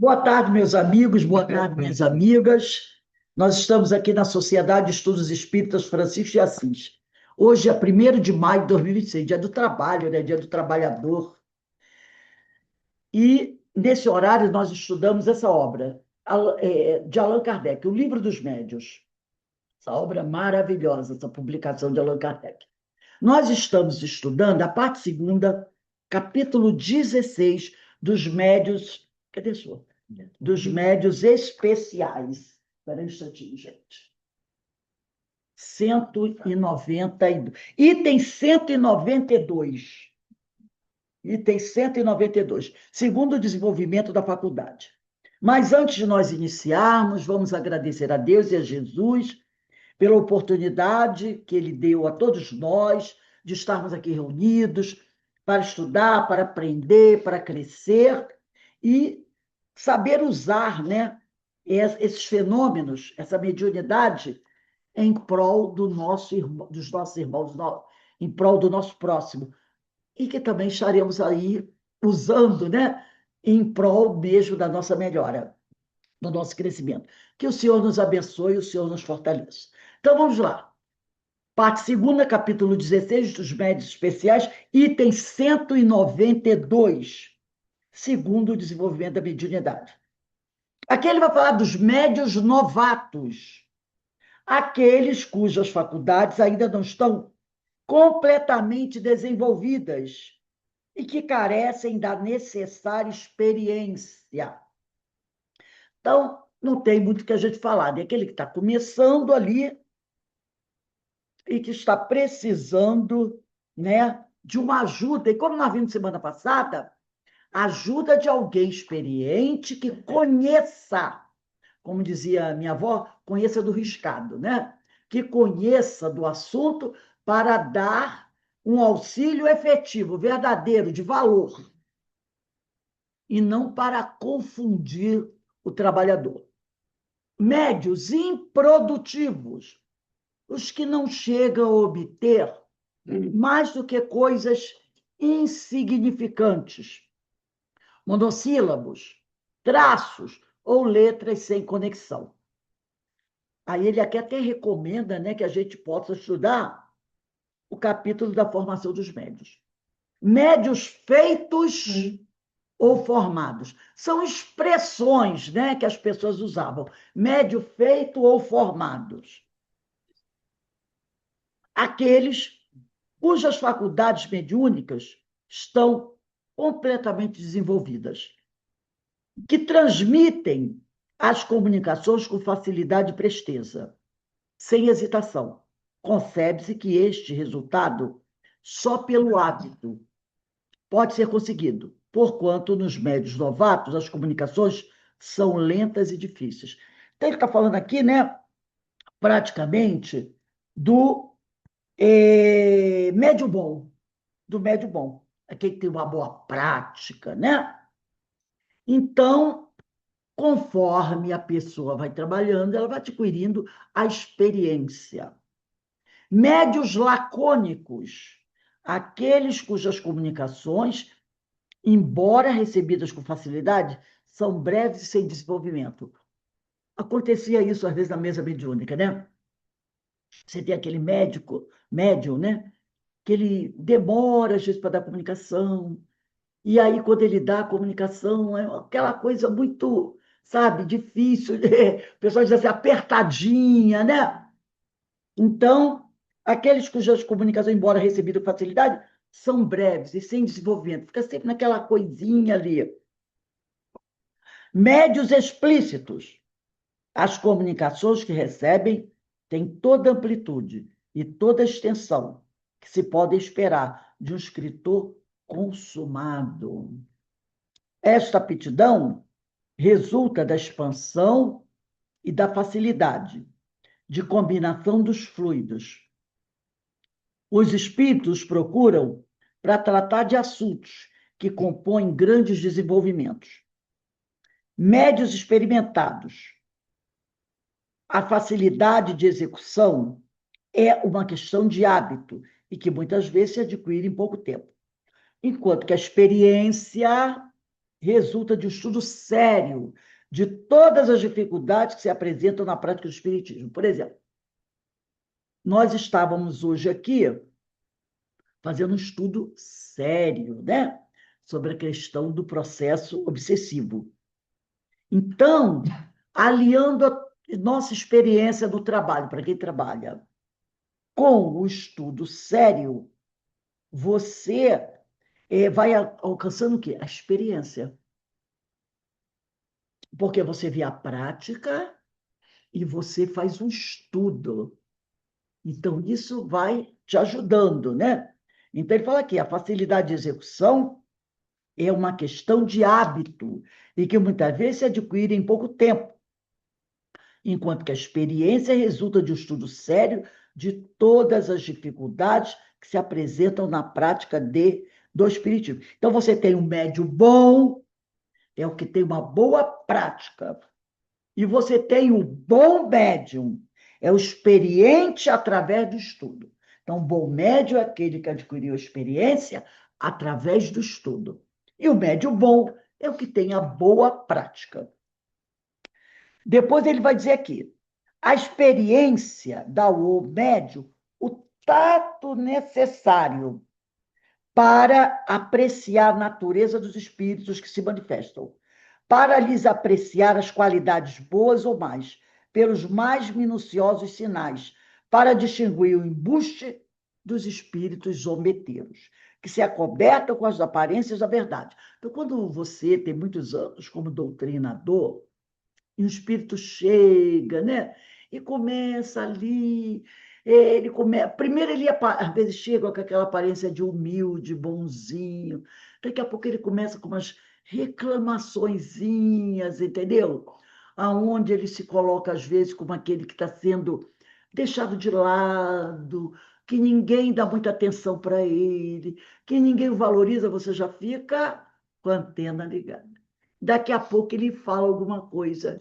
Boa tarde, meus amigos, boa tarde, minhas amigas. Nós estamos aqui na Sociedade de Estudos Espíritas Francisco de Assis. Hoje é 1º de maio de 2026, dia do trabalho, né? Dia do trabalhador. E, nesse horário, nós estudamos essa obra de Allan Kardec, O Livro dos Médiuns. Essa obra maravilhosa, essa publicação de Allan Kardec. Nós estamos estudando a parte segunda, capítulo 16, dos médiuns. Cadê a sua? Dos médiuns especiais. Espera um instantinho, gente. 192. Item 192. Item 192. Segundo o desenvolvimento da faculdade. Mas antes de nós iniciarmos, vamos agradecer a Deus e a Jesus pela oportunidade que Ele deu a todos nós de estarmos aqui reunidos para estudar, para aprender, para crescer e saber usar, né, esses fenômenos, essa mediunidade, em prol dos nossos irmãos, em prol do nosso próximo. E que também estaremos aí usando, né, em prol mesmo da nossa melhora, do nosso crescimento. Que o Senhor nos abençoe e o Senhor nos fortaleça. Então, vamos lá. Parte segunda, capítulo 16 dos médiuns especiais, item 192, segundo o desenvolvimento da mediunidade. Aqui ele vai falar dos médiuns novatos, aqueles cujas faculdades ainda não estão completamente desenvolvidas e que carecem da necessária experiência. Então, não tem muito o que a gente falar, né? Aquele que está começando ali e que está precisando, né, de uma ajuda. E como nós vimos semana passada, ajuda de alguém experiente que conheça, como dizia minha avó, conheça do riscado, né? Que conheça do assunto para dar um auxílio efetivo, verdadeiro, de valor, e não para confundir o trabalhador. Médios improdutivos, os que não chegam a obter mais do que coisas insignificantes, monossílabos, traços ou letras sem conexão. Aí ele aqui até recomenda, né, que a gente possa estudar o capítulo da formação dos médios. Médios feitos ou formados. São expressões, né, que as pessoas usavam. Médio feito ou formados. Aqueles cujas faculdades mediúnicas estão completamente desenvolvidas, que transmitem as comunicações com facilidade e presteza, sem hesitação. Concebe-se que este resultado, só pelo hábito, pode ser conseguido, porquanto nos médios novatos as comunicações são lentas e difíceis. Então, ele está falando aqui, né, praticamente, do médio bom, do médio bom, aquele que tem uma boa prática, né? Então, conforme a pessoa vai trabalhando, ela vai adquirindo a experiência. Médios lacônicos, aqueles cujas comunicações, embora recebidas com facilidade, são breves e sem desenvolvimento. Acontecia isso, às vezes, na mesa mediúnica, né? Você tem aquele médium, né? Que ele demora, às vezes, para dar comunicação, e aí, quando ele dá a comunicação, é aquela coisa muito, sabe, difícil, o pessoal diz assim, apertadinha, né? Então, aqueles cujas comunicações, embora recebidas com facilidade, são breves e sem desenvolvimento, fica sempre naquela coisinha ali. Médios explícitos. As comunicações que recebem têm toda a amplitude e toda a extensão que se pode esperar de um escritor consumado. Esta aptidão resulta da expansão e da facilidade de combinação dos fluidos. Os espíritos procuram para tratar de assuntos que compõem grandes desenvolvimentos. Médios experimentados. A facilidade de execução é uma questão de hábito e que muitas vezes se adquire em pouco tempo. Enquanto que a experiência resulta de um estudo sério de todas as dificuldades que se apresentam na prática do espiritismo. Por exemplo, nós estávamos hoje aqui fazendo um estudo sério, né, sobre a questão do processo obsessivo. Então, aliando a nossa experiência do trabalho, para quem trabalha, com o estudo sério, você vai alcançando o quê? A experiência. Porque você vê a prática e você faz um estudo. Então, isso vai te ajudando, né? Então, ele fala aqui, a facilidade de execução é uma questão de hábito e que muitas vezes se adquire em pouco tempo, enquanto que a experiência resulta de um estudo sério de todas as dificuldades que se apresentam na prática do espiritismo. Então, você tem um médio bom, é o que tem uma boa prática. E você tem o bom médium, é o experiente através do estudo. Então, o bom médium é aquele que adquiriu experiência através do estudo. E o médium bom é o que tem a boa prática. Depois ele vai dizer aqui, a experiência dá ao médium o tato necessário para apreciar a natureza dos espíritos que se manifestam, para lhes apreciar as qualidades boas ou más, pelos mais minuciosos sinais, para distinguir o embuste dos espíritos zombeteiros, que se acobertam com as aparências da verdade. Então, quando você tem muitos anos como doutrinador, e o espírito chega, né? E começa ali, primeiro ele às vezes chega com aquela aparência de humilde, bonzinho, daqui a pouco ele começa com umas reclamaçõezinhas, entendeu? Aonde ele se coloca às vezes como aquele que está sendo deixado de lado, que ninguém dá muita atenção para ele, que ninguém o valoriza, você já fica com a antena ligada. Daqui a pouco ele fala alguma coisa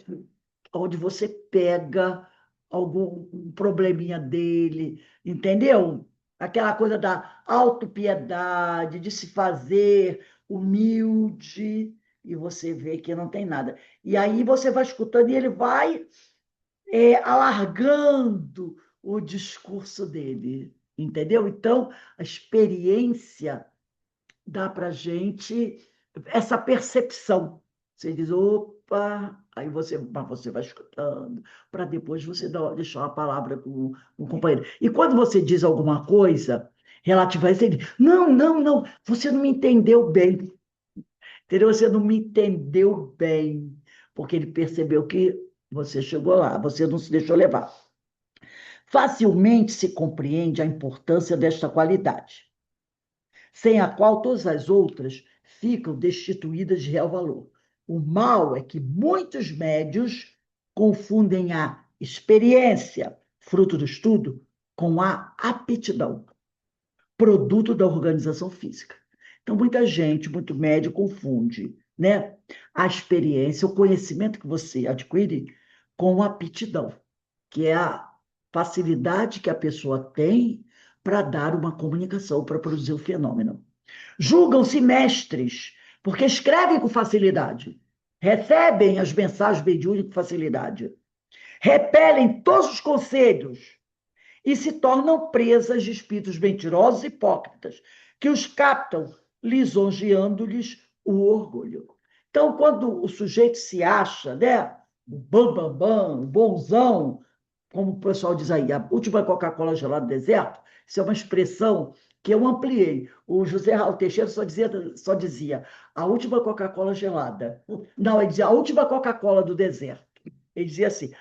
onde você pega algum probleminha dele, entendeu? Aquela coisa da autopiedade, de se fazer humilde, e você vê que não tem nada. E aí você vai escutando e ele vai alargando o discurso dele, entendeu? Então, a experiência dá para a gente essa percepção. Você diz, opa, aí você vai escutando, para depois você deixar uma palavra com o companheiro. E quando você diz alguma coisa relativa a isso, ele diz, não, não, não, você não me entendeu bem. Entendeu? Você não me entendeu bem, porque ele percebeu que você chegou lá, você não se deixou levar. Facilmente se compreende a importância desta qualidade, sem a qual todas as outras ficam destituídas de real valor. O mal é que muitos médios confundem a experiência, fruto do estudo, com a aptidão, produto da organização física. Então, muita gente, muito médio, confunde, né, a experiência, o conhecimento que você adquire com a aptidão, que é a facilidade que a pessoa tem para dar uma comunicação, para produzir o fenômeno. Julgam-se mestres, porque escrevem com facilidade, recebem as mensagens mediúnicas com facilidade, repelem todos os conselhos e se tornam presas de espíritos mentirosos e hipócritas, que os captam, lisonjeando-lhes o orgulho. Então, quando o sujeito se acha, né, o bam, bam, bam, o bonzão, como o pessoal diz aí, a última Coca-Cola gelada do deserto, isso é uma expressão que eu ampliei. O José Raul Teixeira só dizia a última Coca-Cola gelada. Não, ele dizia a última Coca-Cola do deserto. Ele dizia assim,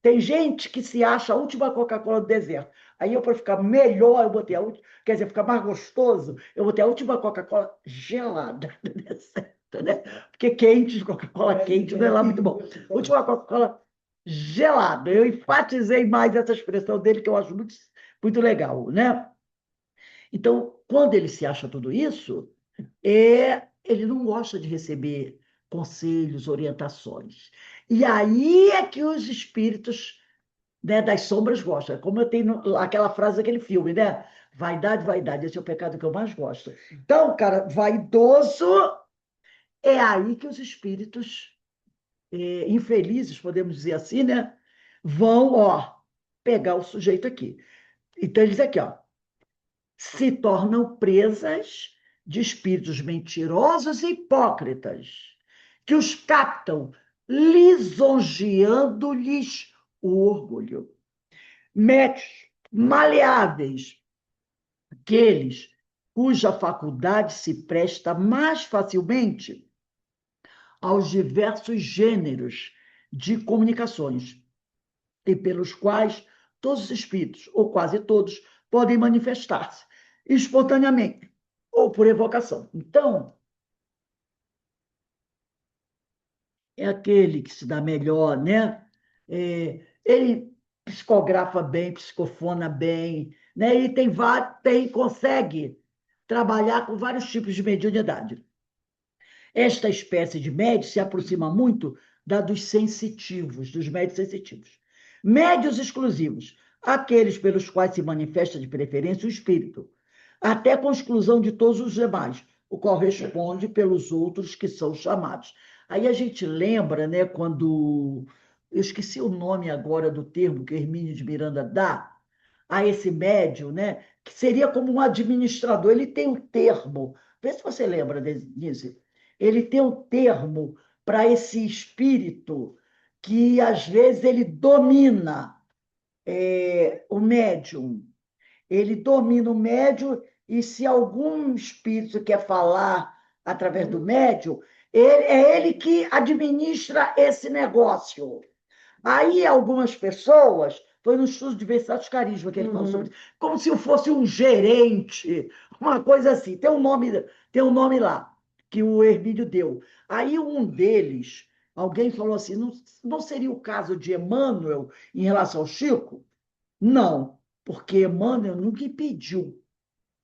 tem gente que se acha a última Coca-Cola do deserto. Aí eu, para ficar melhor, eu botei a última, quer dizer, ficar mais gostoso, eu botei a última Coca-Cola gelada do deserto, né? Porque quente, Coca-Cola quente, não é lá muito bom. Última Coca-Cola gelada. Eu enfatizei mais essa expressão dele, que eu acho muito, muito legal, né? Então, quando ele se acha tudo isso, ele não gosta de receber conselhos, orientações. E aí é que os espíritos, né, das sombras gostam. Como eu tenho aquela frase daquele filme, né? Vaidade, vaidade, esse é o pecado que eu mais gosto. Então, cara, vaidoso É aí que os espíritos infelizes, podemos dizer assim, né? Vão, ó, pegar o sujeito aqui. Então, eles aqui, ó, se tornam presas de espíritos mentirosos e hipócritas, que os captam, lisonjeando-lhes o orgulho. Médios maleáveis, aqueles cuja faculdade se presta mais facilmente aos diversos gêneros de comunicações, e pelos quais todos os espíritos, ou quase todos, podem manifestar-se espontaneamente ou por evocação. Então, é aquele que se dá melhor, né? Ele psicografa bem, psicofona bem, né? Ele consegue trabalhar com vários tipos de mediunidade. Esta espécie de médio se aproxima muito da dos sensitivos, dos médios sensitivos. Médios exclusivos, aqueles pelos quais se manifesta de preferência o espírito, até com exclusão de todos os demais, o qual responde pelos outros que são chamados. Aí a gente lembra, né, quando. Eu esqueci o nome agora do termo que Hermínio de Miranda dá a esse médium, né, que seria como um administrador. Ele tem um termo, vê se você lembra disso. Ele tem um termo para esse espírito que, às vezes, ele domina o médium. Ele domina o médium e se algum espírito quer falar através do médium, é ele que administra esse negócio. Aí algumas pessoas, foi no estudo de versatilidade carisma que ele falou sobre isso, como se eu fosse um gerente, uma coisa assim. Tem um nome lá, que o Hermínio deu. Aí um deles, alguém falou assim, não seria o caso de Emmanuel em relação ao Chico? Não, porque Emmanuel nunca impediu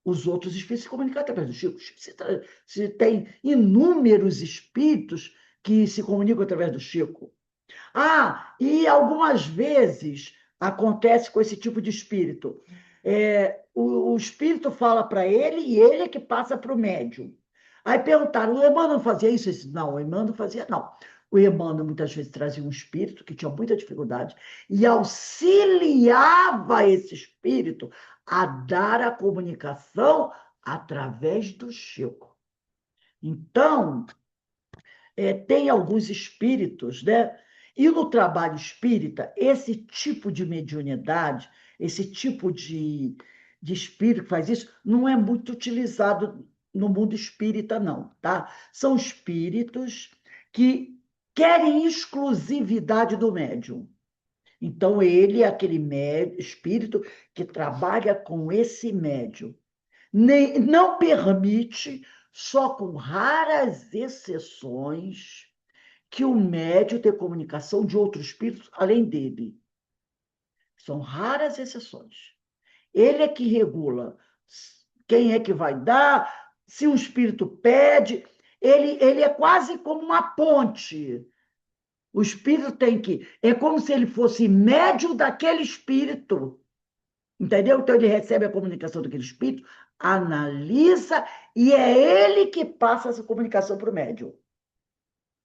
os outros espíritos se comunicar através do Chico. Se tem inúmeros espíritos que se comunicam através do Chico. E algumas vezes acontece com esse tipo de espírito. O espírito fala para ele e ele é que passa para o médium. Aí perguntaram, o Emmanuel fazia isso? Disse, não, o Emmanuel fazia, não. O Emmanuel muitas vezes trazia um espírito que tinha muita dificuldade e auxiliava esse espírito a dar a comunicação através do Chico. Então, tem alguns espíritos, né? E no trabalho espírita, esse tipo de mediunidade, esse tipo de espírito que faz isso, não é muito utilizado no mundo espírita, não, tá? São espíritos que querem exclusividade do médium. Então, ele é aquele espírito que trabalha com esse médium. Não permite, só com raras exceções, que o médium tenha comunicação de outros espíritos além dele. São raras exceções. Ele é que regula quem é que vai dar, se um espírito pede. Ele é quase como uma ponte. O espírito tem que. É como se ele fosse médium daquele espírito. Entendeu? Então, ele recebe a comunicação daquele espírito, analisa, e é ele que passa essa comunicação para o médium.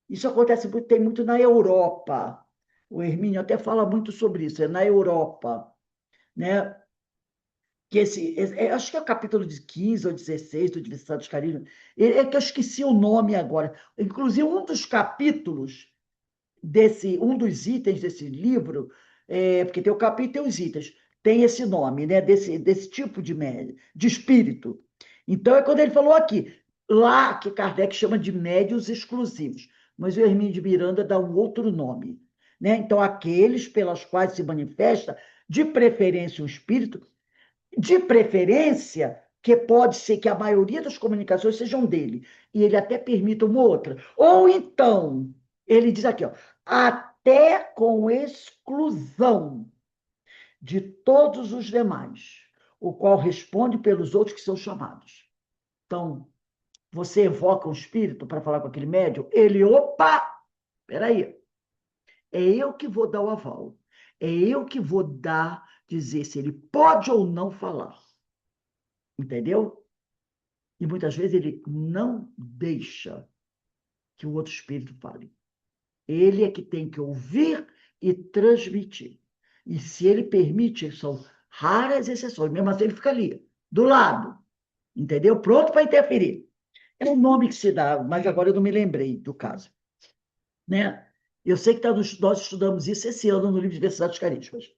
Isso acontece muito, tem muito na Europa. O Hermínio até fala muito sobre isso, é na Europa, né? Que acho que é o capítulo de 15 ou 16 do Diversidade dos Carismas, é que eu esqueci o nome agora. Inclusive, um dos capítulos um dos itens desse livro, porque tem o capítulo e tem os itens, tem esse nome, né? Desse tipo de espírito. Então, é quando ele falou aqui, lá que Kardec chama de médios exclusivos, mas o Hermínio de Miranda dá um outro nome, né? Então, aqueles pelas quais se manifesta, de preferência, o espírito, de preferência, que pode ser que a maioria das comunicações sejam dele, e ele até permita uma outra. Ou então, ele diz aqui, ó, até com exclusão de todos os demais, o qual responde pelos outros que são chamados. Então, você evoca um espírito para falar com aquele médium, ele, opa, peraí, é eu que vou dar o aval, é eu que vou dizer se ele pode ou não falar. Entendeu? E muitas vezes ele não deixa. que o outro espírito fale. Ele é que tem que ouvir e transmitir. E se ele permite, são raras exceções, mesmo assim ele fica ali, do lado, entendeu? Pronto para interferir. É um nome que se dá, mas agora eu não me lembrei do caso. Né? Eu sei que nós estudamos isso esse ano no livro Diversidade dos Carismas.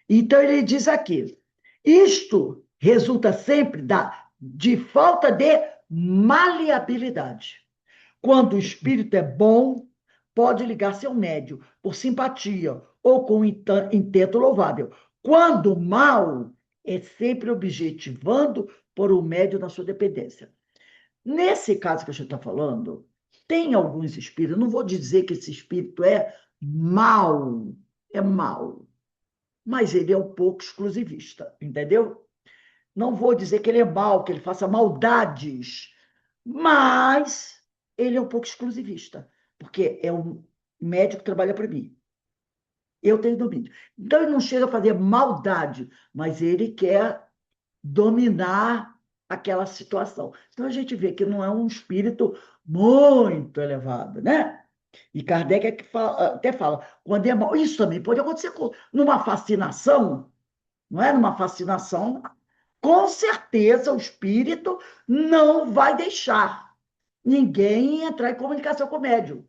Então, ele diz aqui, isto resulta sempre de falta de maleabilidade. Quando o espírito é bom, pode ligar-se ao médio por simpatia ou com intento louvável. Quando mal, é sempre objetivando por um médio na sua dependência. Nesse caso que a gente está falando, tem alguns espíritos, não vou dizer que esse espírito é mau, mas ele é um pouco exclusivista, entendeu? Não vou dizer que ele é mau, que ele faça maldades, mas ele é um pouco exclusivista, porque é um médico que trabalha para mim. Eu tenho domínio. Então, ele não chega a fazer maldade, mas ele quer dominar aquela situação. Então, a gente vê que não é um espírito muito elevado, né? E Kardec é que até fala, quando é mal, isso também pode acontecer numa fascinação, não é? Numa fascinação, com certeza o espírito não vai deixar ninguém entrar em comunicação com o médium,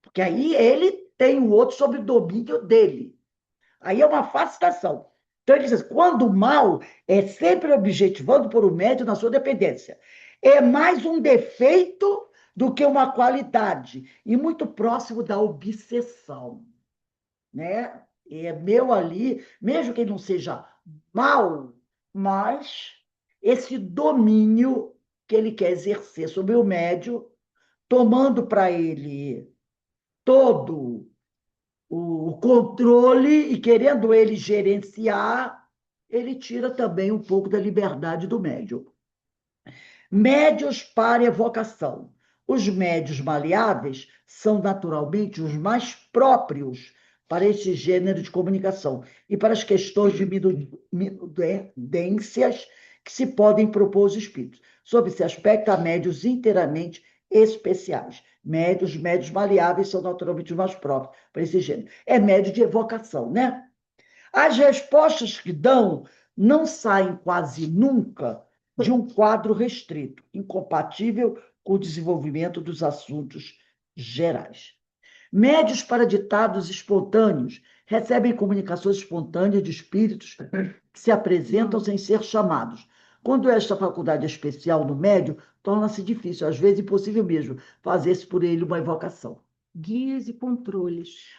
porque aí ele tem o outro sob o domínio dele. Aí é uma fascinação. Então, ele diz assim, quando o mal é sempre objetivando por um médium na sua dependência. É mais um defeito do que uma qualidade, e muito próximo da obsessão. Né? É meu ali, mesmo que ele não seja mal, mas esse domínio que ele quer exercer sobre o médium, tomando para ele todo o controle e querendo ele gerenciar, ele tira também um pouco da liberdade do médium. Médios para evocação. Os médios maleáveis são naturalmente os mais próprios para este gênero de comunicação e para as questões de minudências que se podem propor aos espíritos. Sob esse aspecto, há médios inteiramente especiais. Médios maleáveis são naturalmente os mais próprios para esse gênero. É médio de evocação, né? As respostas que dão não saem quase nunca de um quadro restrito, incompatível com o desenvolvimento dos assuntos gerais. Médios para ditados espontâneos recebem comunicações espontâneas de espíritos que se apresentam sem ser chamados. Quando esta faculdade é especial no médio, torna-se difícil, às vezes impossível mesmo, fazer-se por ele uma evocação. Guias e controles.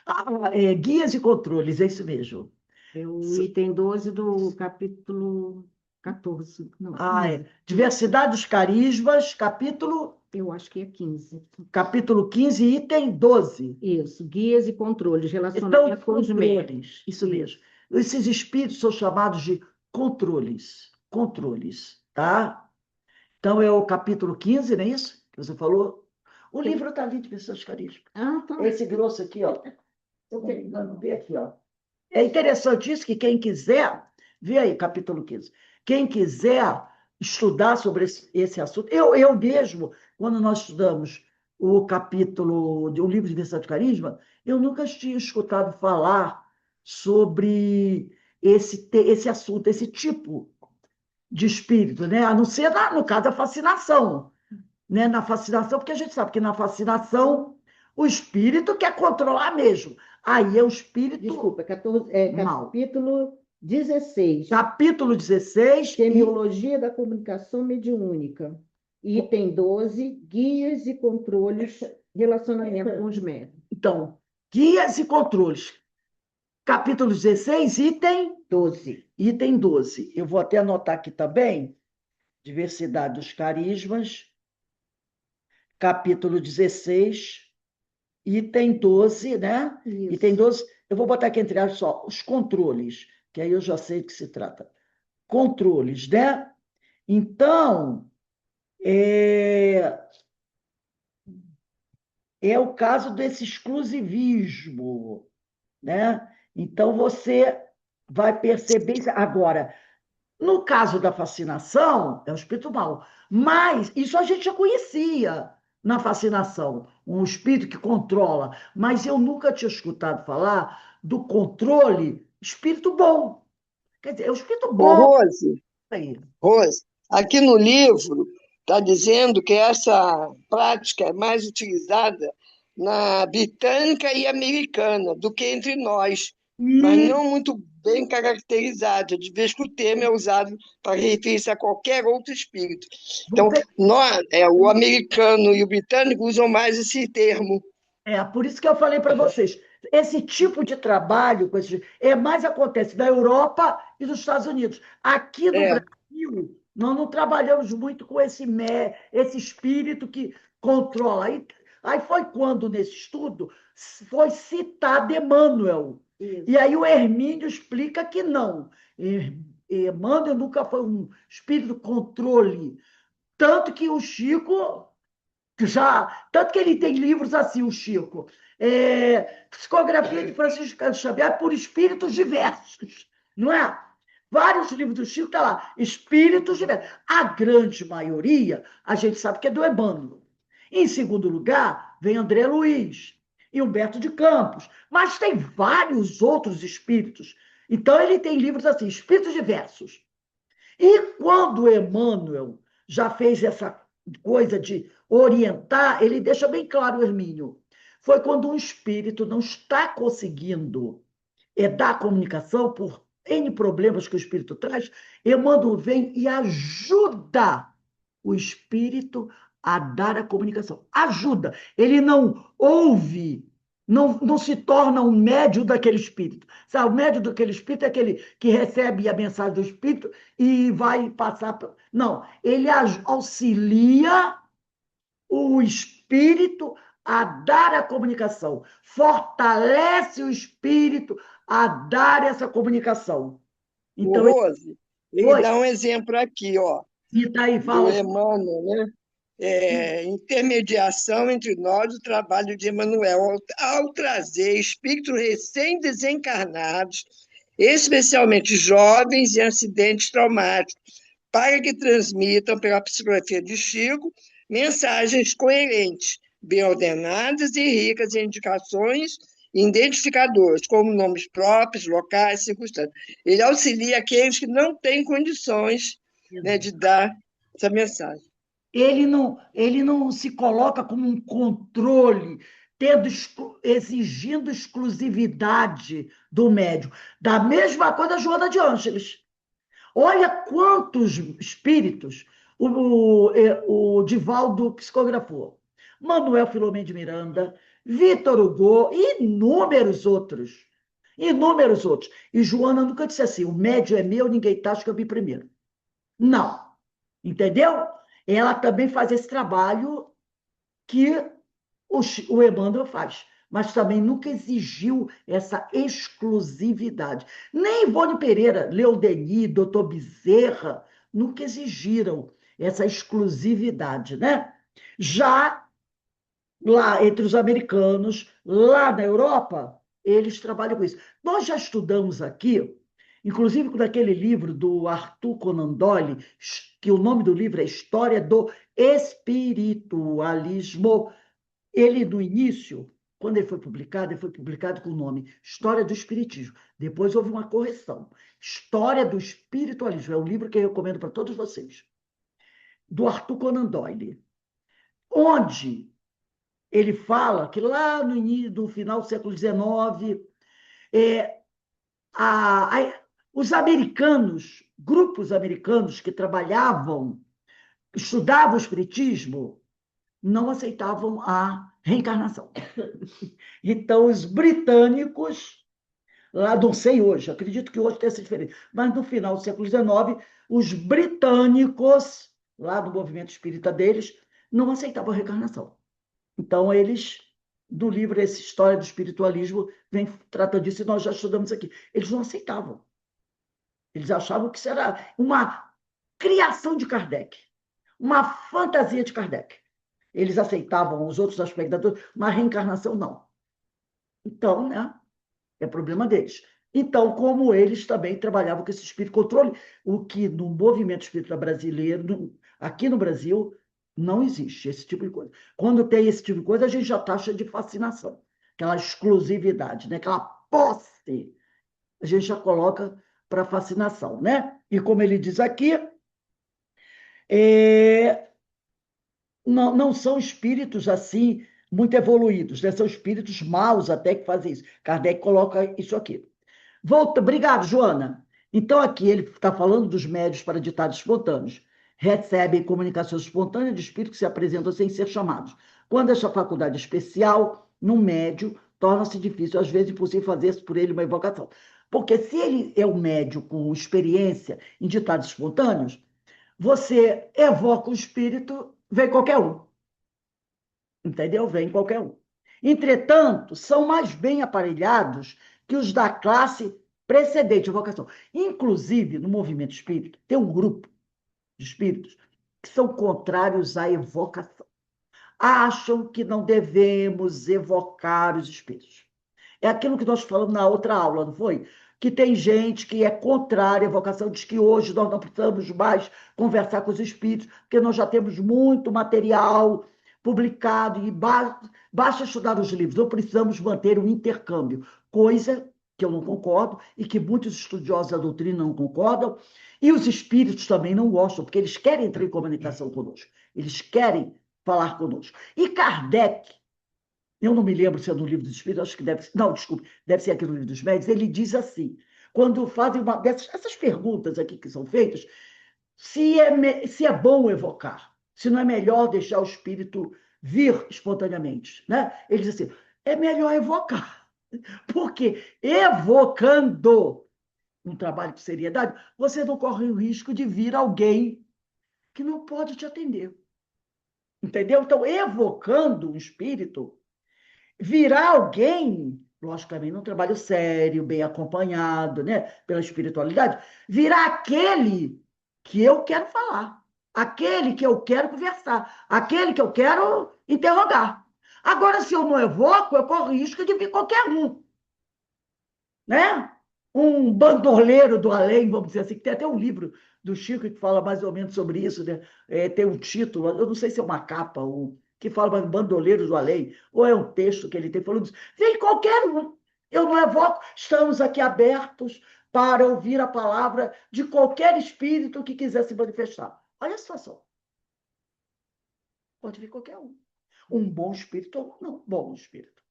Guias e controles, é isso mesmo. É o item 12 do capítulo 14. Não, 15. Diversidade dos carismas, capítulo Eu acho que é 15. Capítulo 15, item 12. Isso, guias e controles, Então, relacionamento com os médios. controles, isso mesmo. Esses espíritos são chamados de controles, tá? Então, é o capítulo 15, não é isso que você falou? O livro está ali de Diversidade dos Carismas. Tá. Esse grosso aqui, ó. Se eu não me engano, vê aqui, ó. É interessante isso que quem quiser, vê aí, capítulo 15. Quem quiser estudar sobre esse assunto, eu mesmo, quando nós estudamos o capítulo de um livro de Diversidade de Carisma, eu nunca tinha escutado falar sobre esse assunto, esse tipo de espírito, né? A não ser no caso da fascinação, né? Na fascinação, porque a gente sabe que na fascinação o espírito quer controlar mesmo. Aí é o espírito. Desculpa, mal. capítulo 16. Capítulo 16. Semiologia da comunicação mediúnica. Item 12, guias e controles, relacionamento com os médios. Então, guias e controles. Capítulo 16, item 12. Item 12. Eu vou até anotar aqui também. Diversidade dos carismas. Capítulo 16, item 12, né? Isso. Item 12. Eu vou botar aqui entre aspas só os controles, que aí eu já sei do que se trata. Controles, né? Então, é o caso desse exclusivismo, né? Então, você vai perceber isso. Agora, no caso da fascinação, é o espírito mau, mas isso a gente já conhecia, na fascinação, um espírito que controla, mas eu nunca tinha escutado falar do controle espírito bom. Quer dizer, é o espírito Ô, bom Rose, aí. Rose, aqui no livro está dizendo que essa prática é mais utilizada na britânica e americana do que entre nós, mas E não muito bem caracterizada, de vez que o termo é usado para referir-se a qualquer outro espírito. Então, você o americano e o britânico usam mais esse termo. por isso que eu falei para vocês, esse tipo de trabalho é mais acontece na Europa e nos Estados Unidos. Aqui no É, Brasil, nós não trabalhamos muito com esse espírito que controla. Aí foi quando, nesse estudo, foi citado Emmanuel. E Isso. aí o Hermínio explica que não. Emmanuel nunca foi um espírito controle. Tanto que o Chico tanto que ele tem livros assim, o Chico. Psicografia de Francisco Cândido Xavier por espíritos diversos, não é? Vários livros do Chico estão tá lá, espíritos diversos. A grande maioria, a gente sabe que é do Emmanuel. Em segundo lugar, vem André Luiz e Humberto de Campos. Mas tem vários outros espíritos. Então, ele tem livros assim, espíritos diversos. E quando Emmanuel já fez essa coisa de orientar, ele deixa bem claro, Hermínio, foi quando um espírito não está conseguindo dar comunicação por N problemas que o espírito traz, Emmanuel vem e ajuda o espírito a dar a comunicação. Ajuda. Ele não ouve, não se torna um médium daquele espírito. Sabe, o médium daquele espírito é aquele que recebe a mensagem do espírito e vai passar. Não, ele auxilia o espírito a dar a comunicação, fortalece o espírito a dar essa comunicação. o Então, Rose, ele oi, dá um exemplo aqui, ó, cita aí, do fala. Emmanuel, né? Intermediação entre nós, o trabalho de Emmanuel, ao trazer espíritos recém-desencarnados, especialmente jovens e acidentes traumáticos, para que transmitam pela psicografia de Chico mensagens coerentes, bem ordenadas e ricas em indicações e identificadores, como nomes próprios, locais, circunstâncias. Ele auxilia aqueles que não têm condições, né, de dar essa mensagem. Ele não se coloca como um controle, exigindo exclusividade do médium. Da mesma coisa, a Joana de Ângeles. Olha quantos espíritos o Divaldo psicografou. Manuel Filomeno de Miranda, Vitor Hugo e inúmeros outros. Inúmeros outros. E Joana nunca disse assim: o médium é meu, ninguém tá, acho que eu vi primeiro. Não. Entendeu? Ela também faz esse trabalho que o Emmanuel faz, mas também nunca exigiu essa exclusividade. Nem Ivone Pereira, Leon Denis, Doutor Bezerra, nunca exigiram essa exclusividade, né? Já lá entre os americanos, lá na Europa, eles trabalham com isso. Nós já estudamos aqui, inclusive com aquele livro do Arthur Conan Doyle, que o nome do livro é História do Espiritualismo. Ele, no início, quando ele foi publicado com o nome História do Espiritismo. Depois houve uma correção. História do Espiritualismo. É um livro que eu recomendo para todos vocês. Do Arthur Conan Doyle. Onde ele fala que lá no início, do final do século XIX, é, os americanos, grupos americanos que trabalhavam, estudavam o espiritismo, não aceitavam a reencarnação. Então, os britânicos, lá não sei hoje, acredito que hoje tenha sido diferente, mas no final do século XIX, os britânicos, lá do movimento espírita deles, não aceitavam a reencarnação. Então, eles, do livro Essa História do Espiritualismo, vem tratando disso, e nós já estudamos aqui. Eles não aceitavam. Eles achavam que isso era uma criação de Kardec, uma fantasia de Kardec. Eles aceitavam os outros aspectos da doutrina, mas a reencarnação não. Então, né, é problema deles. Então, como eles também trabalhavam com esse espírito controle, o que no movimento espírita brasileiro, aqui no Brasil, Não existe esse tipo de coisa. Quando tem esse tipo de coisa, a gente já taxa de fascinação, aquela exclusividade, né? Aquela posse, a gente já coloca para fascinação, né? E como ele diz aqui, é, não são espíritos assim muito evoluídos, né? São espíritos maus até que fazem isso. Kardec coloca isso aqui. Volta, obrigado, Joana. Então, aqui ele está falando dos médios para ditados espontâneos. Recebem comunicações espontâneas de espíritos que se apresentam sem ser chamados. Quando esta faculdade é especial, no médio, torna-se difícil, às vezes impossível fazer por ele uma evocação. Porque se ele é um médio com experiência em ditados espontâneos, você evoca o espírito, vem qualquer um. Entendeu? Vem qualquer um. Entretanto, são mais bem aparelhados que os da classe precedente, evocação. Inclusive, no movimento espírita, tem um grupo de espíritos que são contrários à evocação. Acham que não devemos evocar os espíritos. É aquilo que nós falamos na outra aula, não foi? Que tem gente que é contrária à evocação, diz que hoje nós não precisamos mais conversar com os espíritos, porque nós já temos muito material publicado e basta estudar os livros, não precisamos manter um intercâmbio, coisa que eu não concordo e que muitos estudiosos da doutrina não concordam, e os espíritos também não gostam, porque eles querem entrar em comunicação conosco, eles querem falar conosco. E Kardec, eu não me lembro se é no Livro dos Espíritos, acho que deve ser, não, desculpe, deve ser aqui no Livro dos Médiuns, ele diz assim, quando fazem essas perguntas aqui que são feitas, se é bom evocar, se não é melhor deixar o espírito vir espontaneamente, né? Ele diz assim, é melhor evocar, porque evocando um trabalho de seriedade, você não corre o risco de vir alguém que não pode te atender, entendeu? Então, evocando um espírito, virar alguém, logicamente, num trabalho sério, bem acompanhado, né, pela espiritualidade, virar aquele que eu quero falar, aquele que eu quero conversar, aquele que eu quero interrogar. Agora, se eu não evoco, eu corro risco de vir qualquer um, né? Um bandoleiro do além, vamos dizer assim, que tem até um livro do Chico que fala mais ou menos sobre isso, né? Tem um título, eu não sei se é uma capa, que fala bandoleiro do além, ou é um texto que ele tem falando isso. Vem qualquer um, eu não evoco, estamos aqui abertos para ouvir a palavra de qualquer espírito que quiser se manifestar. Olha a situação. Pode vir qualquer um. Um bom espírito ou não bom espírito.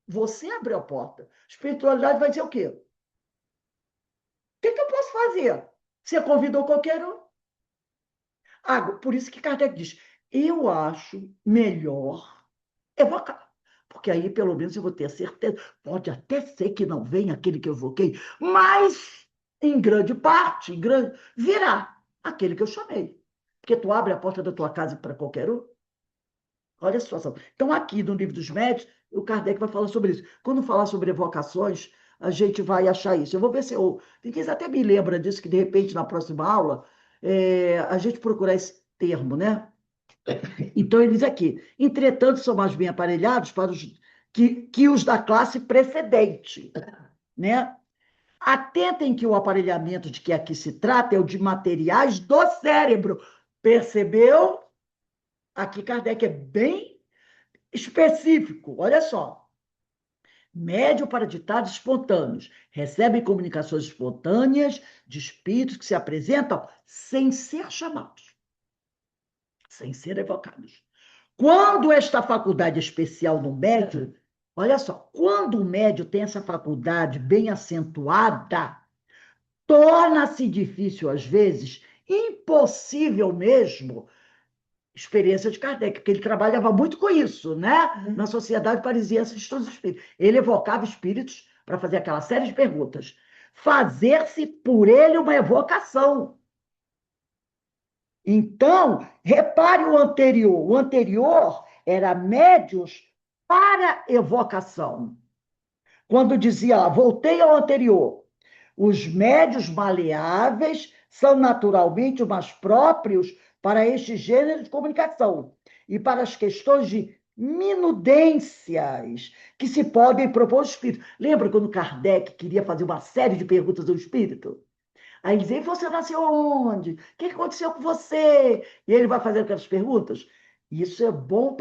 Você abriu a porta. Espiritualidade vai dizer o quê? O que eu posso fazer? Você convidou qualquer um? Por isso que Kardec diz, eu acho melhor evocar. Porque aí, pelo menos, eu vou ter certeza. Pode até ser que não venha aquele que eu evoquei, mas, em grande parte, virá aquele que eu chamei. Porque tu abre a porta da tua casa para qualquer um. Olha a situação. Então, aqui no Livro dos Médiuns, o Kardec vai falar sobre isso. Quando falar sobre evocações, a gente vai achar isso. Eu vou ver se eu... Ninguém até me lembra disso, que de repente, na próxima aula, a gente procurar esse termo, né? Então, ele diz aqui, entretanto, são mais bem aparelhados para que os da classe precedente, né? Atentem que o aparelhamento de que aqui se trata é o de materiais do cérebro. Percebeu? Aqui Kardec é bem específico, olha só. Médio para ditados espontâneos. Recebem comunicações espontâneas de espíritos que se apresentam sem ser chamados, sem ser evocados. Quando esta faculdade é especial no médio, olha só, quando o médio tem essa faculdade bem acentuada, torna-se difícil, às vezes, impossível mesmo, experiência de Kardec, porque ele trabalhava muito com isso, né? Na Sociedade Parisiense de Estudos Espíritos. Ele evocava espíritos para fazer aquela série de perguntas. Fazer-se por ele uma evocação. Então, repare o anterior. O anterior era médios para evocação. Quando dizia, voltei ao anterior, os médios maleáveis são naturalmente os mais próprios para este gênero de comunicação e para as questões de minudências que se podem propor ao espírito. Lembra quando Kardec queria fazer uma série de perguntas ao espírito? Aí ele dizia, você nasceu onde? O que aconteceu com você? E ele vai fazer aquelas perguntas. Isso é bom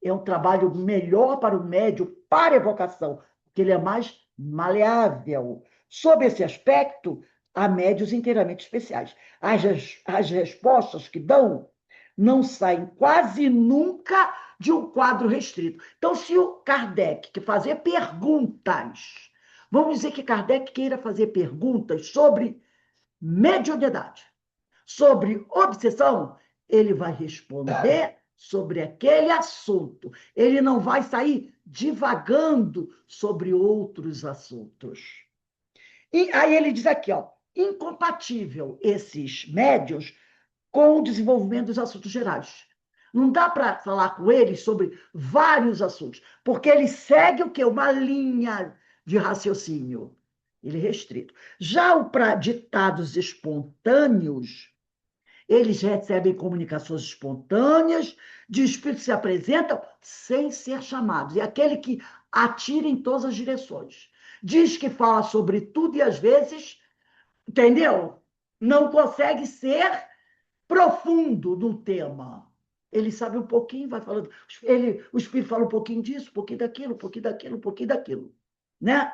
é um trabalho melhor para o médium, para a evocação, porque ele é mais maleável. Sob esse aspecto, há médios inteiramente especiais. As respostas que dão não saem quase nunca de um quadro restrito. Então, se o Kardec que fazer perguntas, vamos dizer que Kardec queira fazer perguntas sobre mediunidade, sobre obsessão, ele vai responder sobre aquele assunto. Ele não vai sair divagando sobre outros assuntos. E aí ele diz aqui, ó, incompatível esses médios com o desenvolvimento dos assuntos gerais. Não dá para falar com eles sobre vários assuntos, porque ele segue o quê? Uma linha de raciocínio. Ele é restrito. Já o para ditados espontâneos, eles recebem comunicações espontâneas de espíritos que se apresentam sem ser chamados. E aquele que atira em todas as direções. Diz que fala sobre tudo e às vezes, entendeu? Não consegue ser profundo no tema. Ele sabe um pouquinho, vai falando. O espírito fala um pouquinho disso, um pouquinho daquilo, um pouquinho daquilo, um pouquinho daquilo. Né?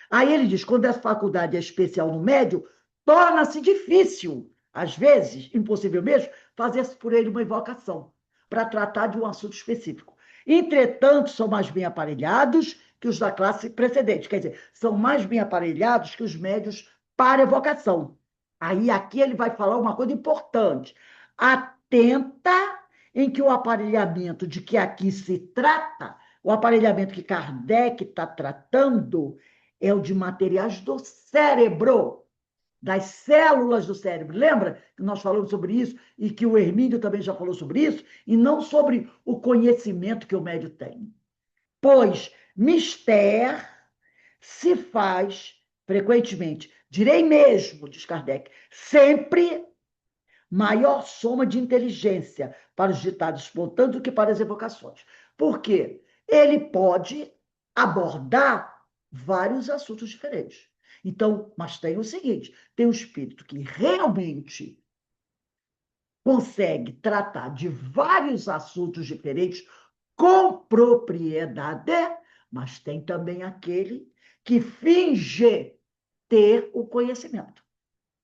Aí ele diz: quando essa faculdade é especial no médium, torna-se difícil, às vezes, impossível mesmo, fazer-se por ele uma invocação para tratar de um assunto específico. Entretanto, são mais bem aparelhados que os da classe precedente, quer dizer, são mais bem aparelhados que os médios para evocação. Aí aqui ele vai falar uma coisa importante. Atenta em que o aparelhamento de que aqui se trata, o aparelhamento que Kardec está tratando, é o de materiais do cérebro, das células do cérebro. Lembra que nós falamos sobre isso e que o Hermínio também já falou sobre isso? E não sobre o conhecimento que o médium tem. Pois mistério se faz frequentemente, direi mesmo, diz Kardec, sempre maior soma de inteligência para os ditados espontâneos do que para as evocações. Por quê? Ele pode abordar vários assuntos diferentes. Então, mas tem o seguinte, tem um espírito que realmente consegue tratar de vários assuntos diferentes com propriedade, mas tem também aquele que finge ter o conhecimento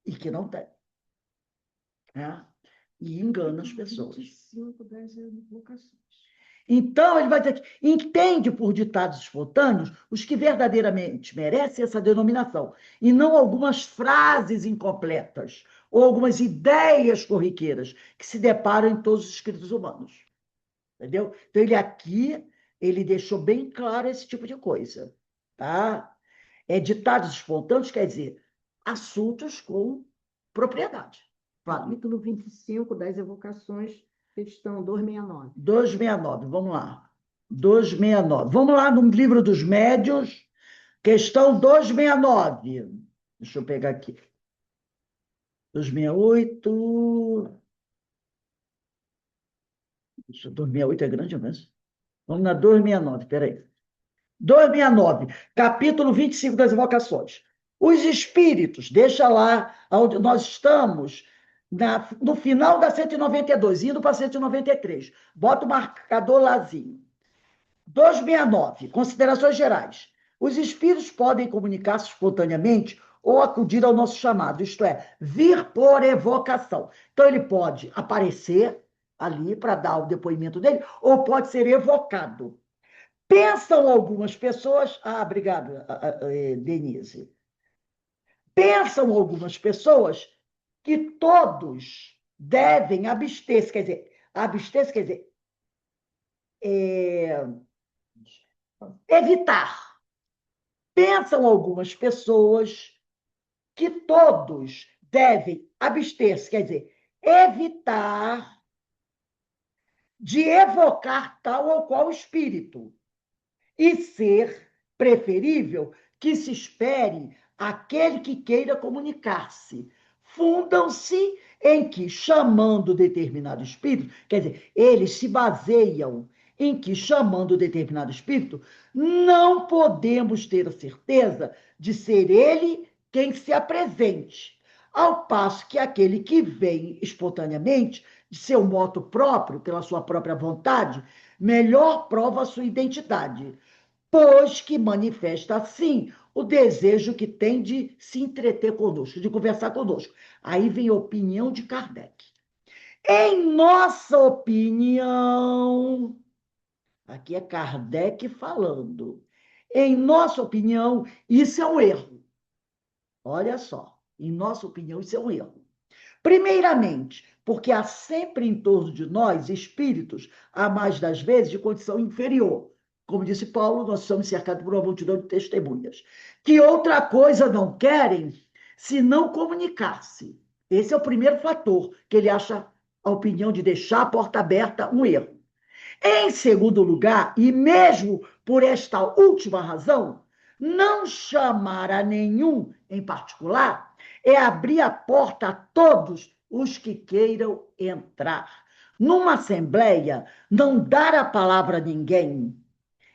e que não tem. Né? E engana as pessoas. 25 das evocações. Então, ele vai dizer que entende por ditados espontâneos os que verdadeiramente merecem essa denominação, e não algumas frases incompletas ou algumas ideias corriqueiras que se deparam em todos os escritos humanos. Entendeu? Então, ele deixou bem claro esse tipo de coisa. Tá? Ditados espontâneos quer dizer assuntos com propriedade. Fala. Capítulo 25 das evocações, questão 269. 269, vamos lá. 269. Vamos lá no livro dos médiuns, questão 269. Deixa eu pegar aqui. 268. 268 é grande mesmo. Vamos na 269, peraí. 269, capítulo 25 das evocações. Os espíritos, deixa lá onde nós estamos, no final da 192, indo para 193. Bota o marcador lázinho. 269, considerações gerais. Os espíritos podem comunicar-se espontaneamente ou acudir ao nosso chamado, isto é, vir por evocação. Então, ele pode aparecer ali para dar o depoimento dele, ou pode ser evocado. Pensam algumas pessoas... obrigada, Denise. Pensam algumas pessoas que todos devem abster-se, quer dizer, evitar. Pensam algumas pessoas que todos devem abster-se, quer dizer, evitar de evocar tal ou qual espírito, e ser preferível que se espere aquele que queira comunicar-se. Fundam-se em que, chamando determinado espírito, quer dizer, eles se baseiam em que, chamando determinado espírito, não podemos ter a certeza de ser ele quem se apresente, ao passo que aquele que vem espontaneamente de seu moto próprio, pela sua própria vontade, melhor prova a sua identidade, pois que manifesta, assim, o desejo que tem de se entreter conosco, de conversar conosco. Aí vem a opinião de Kardec. Em nossa opinião, aqui é Kardec falando, em nossa opinião, isso é um erro. Olha só, em nossa opinião, isso é um erro. Primeiramente, porque há sempre em torno de nós espíritos, a mais das vezes, de condição inferior. Como disse Paulo, nós somos cercados por uma multidão de testemunhas, que outra coisa não querem senão comunicar-se. Esse é o primeiro fator, que ele acha a opinião de deixar a porta aberta um erro. Em segundo lugar, e mesmo por esta última razão, não chamar a nenhum em particular é abrir a porta a todos os que queiram entrar. Numa assembleia, não dar a palavra a ninguém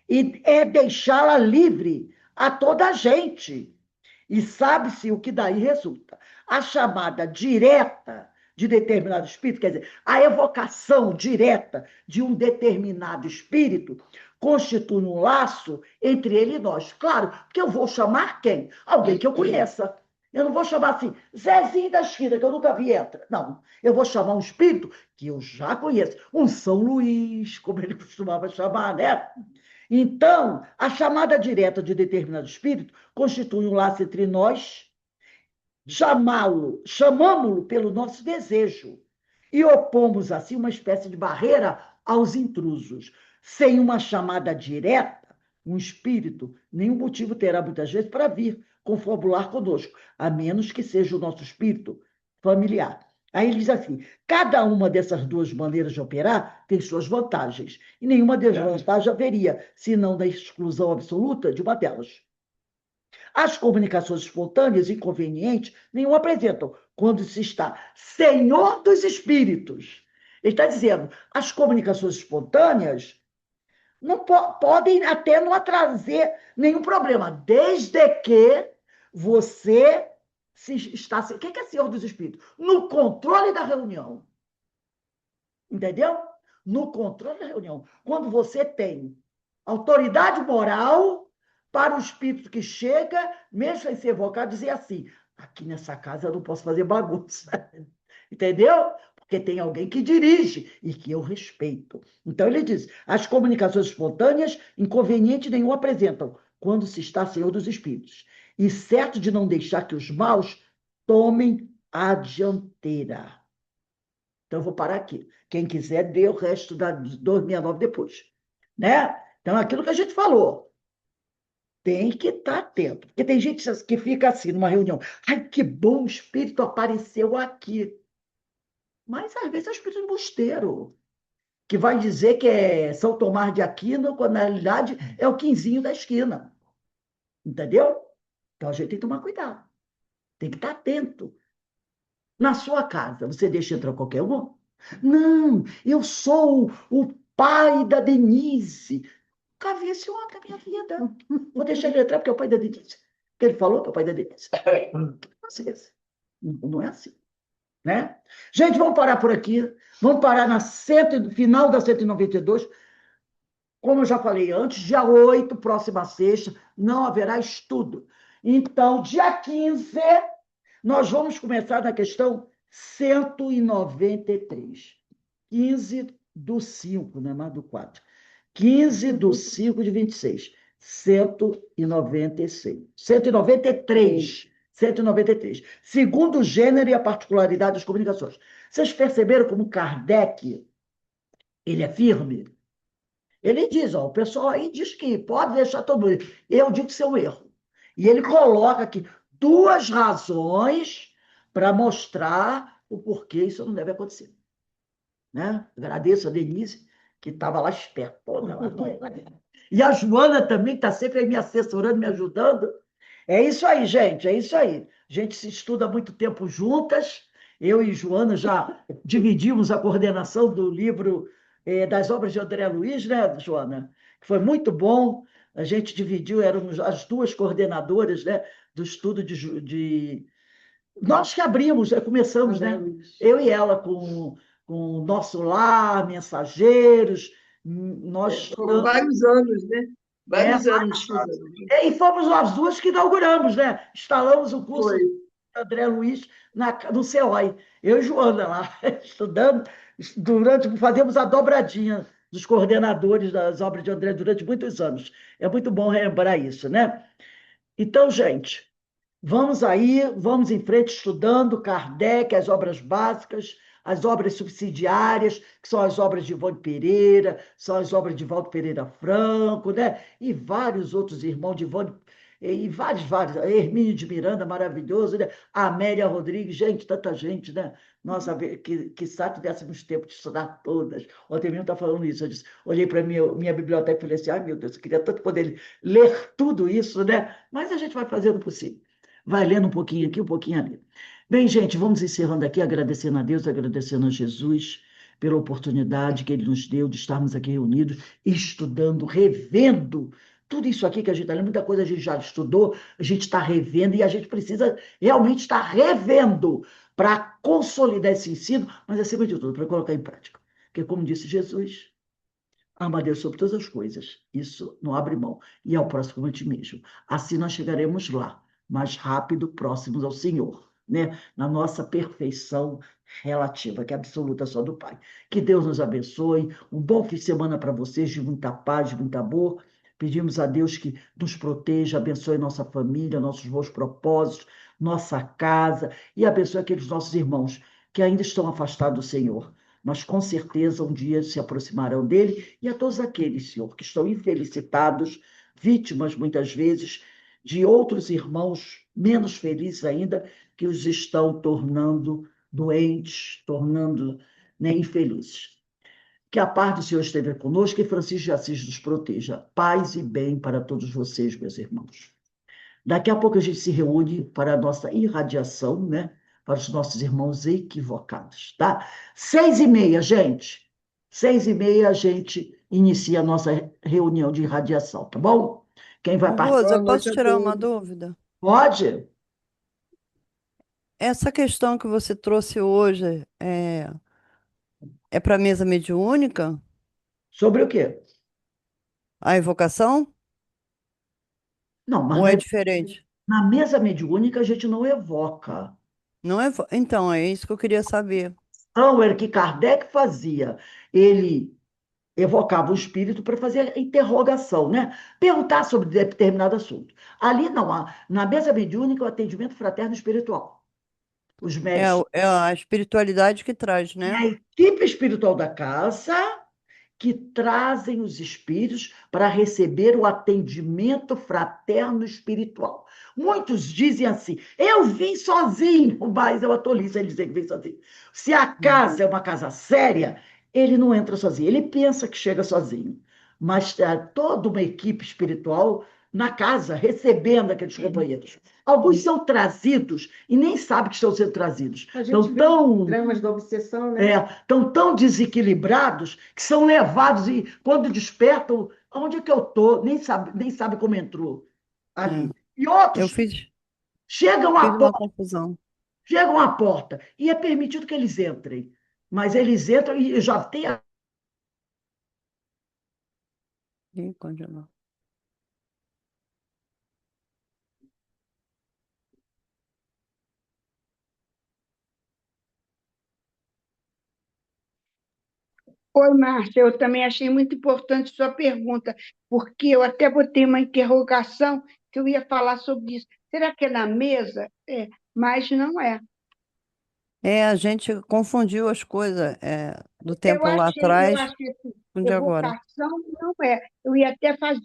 e é deixá-la livre a toda a gente. E sabe-se o que daí resulta. A chamada direta de determinado espírito, quer dizer, a evocação direta de um determinado espírito constitui um laço entre ele e nós. Claro, porque eu vou chamar quem? Alguém que eu conheça. Eu não vou chamar assim, Zezinho da esquina, que eu nunca vi entra. Não, eu vou chamar um espírito que eu já conheço. Um São Luís, como ele costumava chamar, né? Então, a chamada direta de determinado espírito constitui um laço entre nós, chamamo-lo pelo nosso desejo e opomos assim uma espécie de barreira aos intrusos. Sem uma chamada direta, um espírito, nenhum motivo terá muitas vezes para vir confabular conosco, a menos que seja o nosso espírito familiar. Aí ele diz assim: cada uma dessas duas maneiras de operar tem suas vantagens, e nenhuma desvantagem haveria, senão da exclusão absoluta de uma delas. As comunicações espontâneas, inconvenientes, nenhum apresentam, quando se está senhor dos espíritos. Ele está dizendo, as comunicações espontâneas não podem até não trazer nenhum problema, desde que você está... O que é senhor dos espíritos? No controle da reunião. Entendeu? No controle da reunião. Quando você tem autoridade moral para o espírito que chega, mesmo sem ser evocado, dizer assim, aqui nessa casa eu não posso fazer bagunça. Entendeu? Porque tem alguém que dirige e que eu respeito. Então ele diz, as comunicações espontâneas, inconveniente nenhum apresentam, quando se está senhor dos espíritos. E certo de não deixar que os maus tomem a dianteira. Então, eu vou parar aqui. Quem quiser, dê o resto da 269 depois. Né? Então, aquilo que a gente falou, tem que estar atento. Porque tem gente que fica assim, numa reunião. Ai, que bom, o espírito apareceu aqui. Mas, às vezes, é o espírito embusteiro, que vai dizer que é São Tomás de Aquino, quando, na realidade, é o quinzinho da esquina. Entendeu? Então, a gente tem que tomar cuidado. Tem que estar atento. Na sua casa, você deixa entrar qualquer um? Não, eu sou o pai da Denise. Nunca vi esse homem na minha vida. Vou deixar ele entrar porque é o pai da Denise. Porque ele falou que é o pai da Denise. Não é assim. Né? Gente, vamos parar por aqui. Vamos parar no final da 192. Como eu já falei antes, dia 8, próxima sexta, não haverá estudo. Então, dia 15, nós vamos começar na questão 193. 15/5, não é mais do 4. 15/5 de 26. 196. 193. 193. Segundo o gênero e a particularidade das comunicações. Vocês perceberam como Kardec, ele é firme? Ele diz, ó, o pessoal aí diz que pode deixar todo mundo. Eu digo que isso é um erro. E ele coloca aqui 2 razões para mostrar o porquê isso não deve acontecer. Né? Agradeço a Denise, que estava lá esperta. E a Joana também, que está sempre aí me assessorando, me ajudando. É isso aí, gente, é isso aí. A gente se estuda há muito tempo juntas. Eu e Joana já dividimos a coordenação do livro das obras de André Luiz, né, Joana? Que foi muito bom. A gente dividiu, éramos as 2 coordenadoras, né, do estudo de... Nós que abrimos, começamos, né? Eu e ela com com o Nosso Lar, Mensageiros, nós Foram estamos. vários anos, né? É, Vários anos estudando. e fomos nós duas que inauguramos, né? Instalamos o curso Foi. do André Luiz no CEOI. Eu e Joana lá, estudando, fazemos a dobradinha dos coordenadores das obras de André durante muitos anos. É muito bom relembrar isso, né? Então, gente, vamos aí, vamos em frente estudando Kardec, as obras básicas, as obras subsidiárias, que são as obras de Ivone Pereira, são as obras de Valdo Pereira Franco, né? E vários outros irmãos de Ivone, e vários, Hermínio de Miranda, maravilhoso, né? Amélia Rodrigues, gente, tanta gente, né? Nossa, que saco dessemos tempo de estudar todas. Ontem mesmo está falando isso, eu disse, olhei para a minha biblioteca e falei assim, ai meu Deus, eu queria tanto poder ler tudo isso, né? Mas a gente vai fazendo o possível. Vai lendo um pouquinho aqui, um pouquinho ali. Bem, gente, vamos encerrando aqui, agradecendo a Deus, agradecendo a Jesus pela oportunidade que Ele nos deu de estarmos aqui reunidos, estudando, revendo tudo isso aqui que a gente está lendo, muita coisa a gente já estudou, a gente está revendo e a gente precisa realmente estar revendo para consolidar esse ensino, mas acima de tudo, para colocar em prática. Porque, como disse Jesus, ama a Deus sobre todas as coisas. Isso não abre mão. E ao próximo como a ti mesmo. Assim nós chegaremos lá, mais rápido, próximos ao Senhor, né? Na nossa perfeição relativa, que é absoluta só do Pai. Que Deus nos abençoe. Um bom fim de semana para vocês, de muita paz, de muito amor. Pedimos a Deus que nos proteja, abençoe nossa família, nossos bons propósitos, nossa casa e abençoe aqueles nossos irmãos que ainda estão afastados do Senhor, mas com certeza um dia se aproximarão dele, e a todos aqueles, Senhor, que estão infelicitados, vítimas muitas vezes de outros irmãos menos felizes ainda, que os estão tornando doentes, tornando, né, infelizes. Que a paz do Senhor esteja conosco e Francisco de Assis nos proteja. Paz e bem para todos vocês, meus irmãos. Daqui a pouco a gente se reúne para a nossa irradiação, né? Para os nossos irmãos equivocados, tá? 6h30, gente. 6h30 a gente inicia a nossa reunião de irradiação, tá bom? Quem vai Ô, participar? Rosa, Boa eu noite posso a tirar uma todos. dúvida? Pode? Essa questão que você trouxe hoje é para mesa mediúnica? Sobre o quê? A evocação? Não, mas Ou é diferente? na mesa mediúnica a gente não evoca. Não é? Então, é isso que eu queria saber. Não, era o que Kardec fazia. Ele evocava o espírito para fazer a interrogação, né? Perguntar sobre determinado assunto. Ali não, na mesa mediúnica, o atendimento fraterno espiritual. Os É, médios é a espiritualidade que traz, e né? a equipe espiritual da casa que trazem os espíritos para receber o atendimento fraterno espiritual. Muitos dizem assim: eu vim sozinho, mas é uma tolice ele dizer que vem sozinho. Se a casa é uma casa séria, ele não entra sozinho, ele pensa que chega sozinho. Mas tem toda uma equipe espiritual na casa, recebendo aqueles companheiros. Alguns são trazidos e nem sabem que estão sendo trazidos. A gente Estão vê tão dramas da obsessão, né? estão tão desequilibrados que são levados e, quando despertam, onde é que eu estou? Nem sabe como entrou É. ali. E Eu outros fiz, chegam fiz à uma porta, confusão. chegam à porta e é permitido que eles entrem. Mas eles entram e já tem a. Ih, congelou. Oi, Márcia, eu também achei muito importante sua pergunta, porque eu até botei uma interrogação que eu ia falar sobre isso. Será que é na mesa? É, mas não é. É, a gente confundiu as coisas do Eu tempo lá achei atrás assim, com o de agora. evocação não é. Eu ia até fazer